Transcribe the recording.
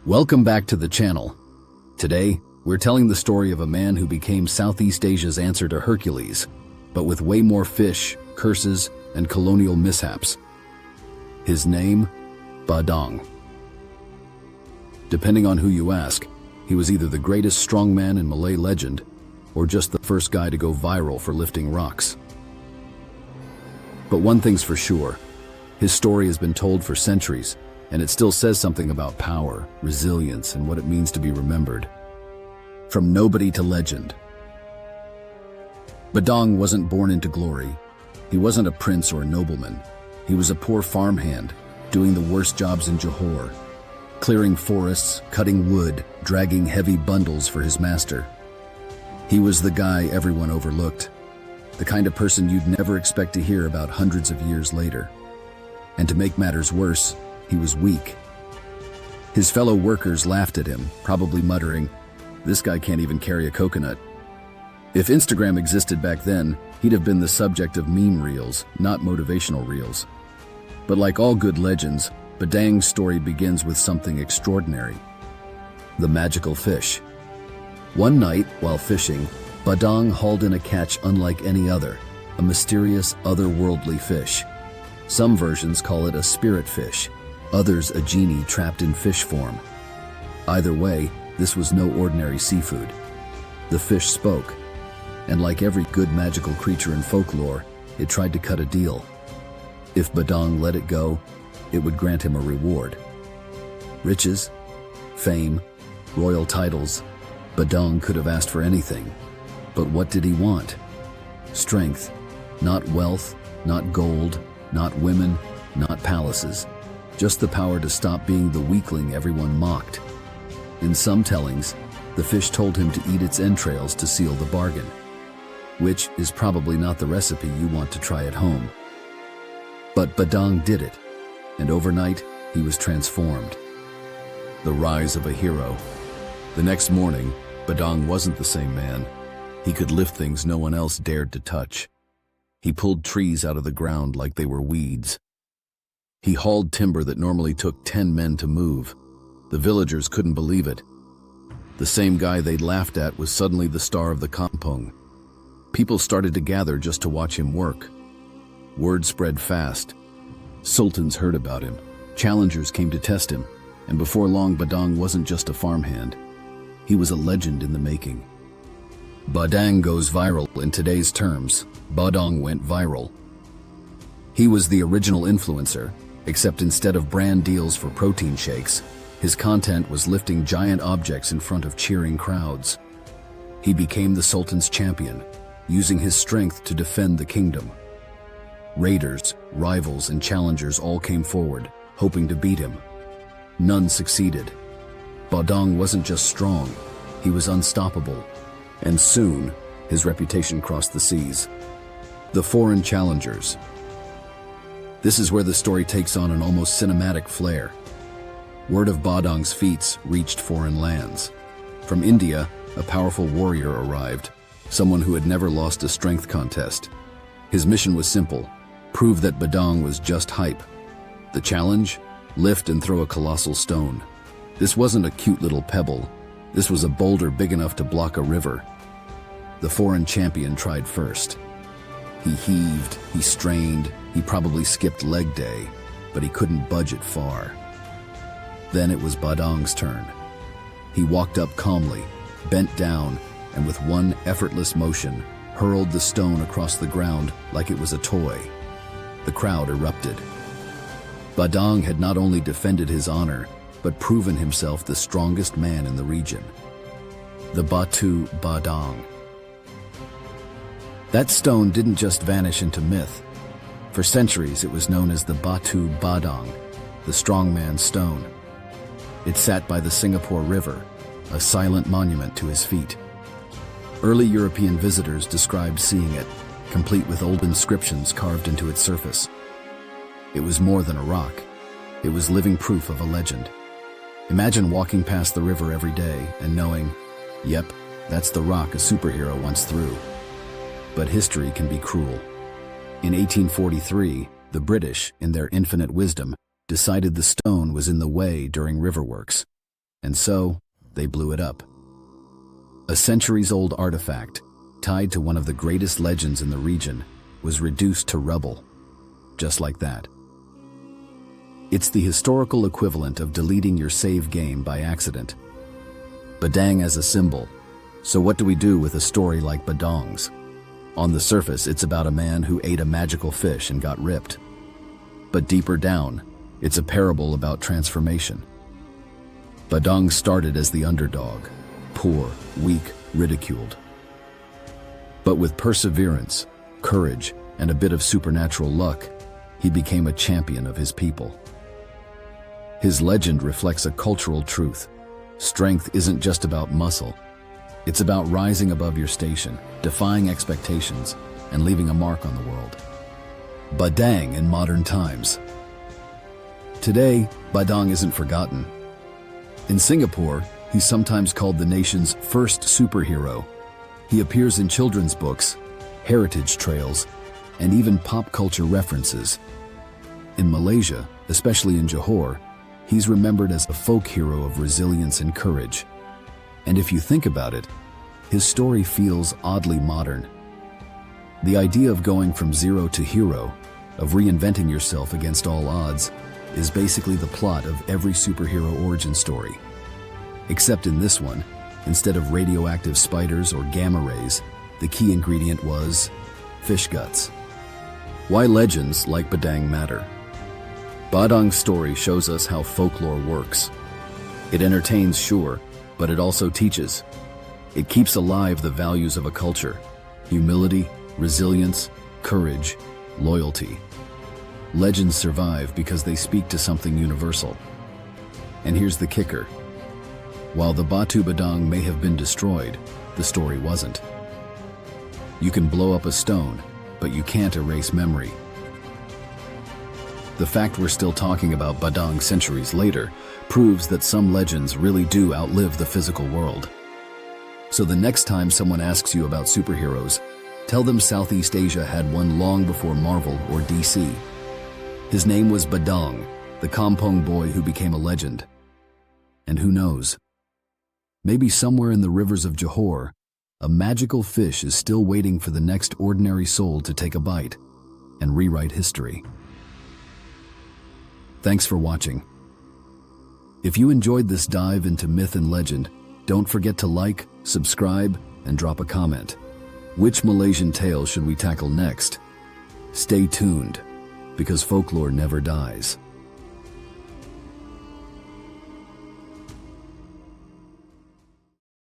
Welcome back to the channel. Today, we're telling the story of a man who became Southeast Asia's answer to Hercules, but with way more fish, curses, and colonial mishaps. His name? Badang. Depending on who you ask, he was either the greatest strongman in Malay legend, or just the first guy to go viral for lifting rocks. But one thing's for sure, his story has been told for centuries, and it still says something about power, resilience, and what it means to be remembered. From nobody to legend. Badang wasn't born into glory. He wasn't a prince or a nobleman. He was a poor farmhand, doing the worst jobs in Johor, clearing forests, cutting wood, dragging heavy bundles for his master. He was the guy everyone overlooked, the kind of person you'd never expect to hear about hundreds of years later. And to make matters worse, he was weak. His fellow workers laughed at him, probably muttering, "This guy can't even carry a coconut." If Instagram existed back then, he'd have been the subject of meme reels, not motivational reels. But like all good legends, Badang's story begins with something extraordinary. The magical fish. One night, while fishing, Badang hauled in a catch unlike any other, a mysterious, otherworldly fish. Some versions call it a spirit fish, others a genie trapped in fish form. Either way, this was no ordinary seafood. The fish spoke, and like every good magical creature in folklore, it tried to cut a deal. If Badang let it go, it would grant him a reward. Riches, fame, royal titles. Badang could have asked for anything. But what did he want? Strength. Not wealth, not gold, not women, not palaces. Just the power to stop being the weakling everyone mocked. In some tellings, the fish told him to eat its entrails to seal the bargain, which is probably not the recipe you want to try at home. But Badang did it, and overnight, he was transformed. The rise of a hero. The next morning, Badang wasn't the same man. He could lift things no one else dared to touch. He pulled trees out of the ground like they were weeds. He hauled timber that normally took 10 men to move. The villagers couldn't believe it. The same guy they'd laughed at was suddenly the star of the kampung. People started to gather just to watch him work. Word spread fast. Sultans heard about him. Challengers came to test him. And before long, Badang wasn't just a farmhand. He was a legend in the making. Badang goes viral in today's terms. Badang went viral. He was the original influencer, except instead of brand deals for protein shakes, his content was lifting giant objects in front of cheering crowds. He became the Sultan's champion, using his strength to defend the kingdom. Raiders, rivals, and challengers all came forward, hoping to beat him. None succeeded. Badang wasn't just strong, he was unstoppable. And soon, his reputation crossed the seas. The foreign challengers. This is where the story takes on an almost cinematic flair. Word of Badang's feats reached foreign lands. From India, a powerful warrior arrived, someone who had never lost a strength contest. His mission was simple: prove that Badang was just hype. The challenge? Lift and throw a colossal stone. This wasn't a cute little pebble. This was a boulder big enough to block a river. The foreign champion tried first. He heaved, he strained, he probably skipped leg day, but he couldn't budge it far. Then it was Badang's turn. He walked up calmly, bent down, and with one effortless motion, hurled the stone across the ground like it was a toy. The crowd erupted. Badang had not only defended his honor, but proven himself the strongest man in the region. The Batu Badang. That stone didn't just vanish into myth. For centuries, it was known as the Batu Badang, the strongman stone. It sat by the Singapore River, a silent monument to his feat. Early European visitors described seeing it, complete with old inscriptions carved into its surface. It was more than a rock. It was living proof of a legend. Imagine walking past the river every day and knowing, yep, that's the rock a superhero once threw. But history can be cruel. In 1843, the British, in their infinite wisdom, decided the stone was in the way during river works. And so, they blew it up. A centuries-old artifact, tied to one of the greatest legends in the region, was reduced to rubble, just like that. It's the historical equivalent of deleting your save game by accident. Badang as a symbol. So what do we do with a story like Badang's? On the surface, it's about a man who ate a magical fish and got ripped. But deeper down, it's a parable about transformation. Badang started as the underdog, poor, weak, ridiculed. But with perseverance, courage, and a bit of supernatural luck, he became a champion of his people. His legend reflects a cultural truth. Strength isn't just about muscle. It's about rising above your station, defying expectations, and leaving a mark on the world. Badang in modern times. Today, Badang isn't forgotten. In Singapore, he's sometimes called the nation's first superhero. He appears in children's books, heritage trails, and even pop culture references. In Malaysia, especially in Johor, he's remembered as a folk hero of resilience and courage. And if you think about it, his story feels oddly modern. The idea of going from zero to hero, of reinventing yourself against all odds, is basically the plot of every superhero origin story. Except in this one, instead of radioactive spiders or gamma rays, the key ingredient was fish guts. Why legends like Badang matter. Badang's story shows us how folklore works. It entertains, sure, but it also teaches. It keeps alive the values of a culture: humility, resilience, courage, loyalty. Legends survive because they speak to something universal. And here's the kicker. While the Batu Badang may have been destroyed, the story wasn't. You can blow up a stone, but you can't erase memory. The fact we're still talking about Badang centuries later proves that some legends really do outlive the physical world. So the next time someone asks you about superheroes, tell them Southeast Asia had one long before Marvel or DC. His name was Badang, the Kampong boy who became a legend. And who knows? Maybe somewhere in the rivers of Johor, a magical fish is still waiting for the next ordinary soul to take a bite and rewrite history. Thanks for watching. If you enjoyed this dive into myth and legend, don't forget to like, subscribe, and drop a comment. Which Malaysian tale should we tackle next? Stay tuned, because folklore never dies.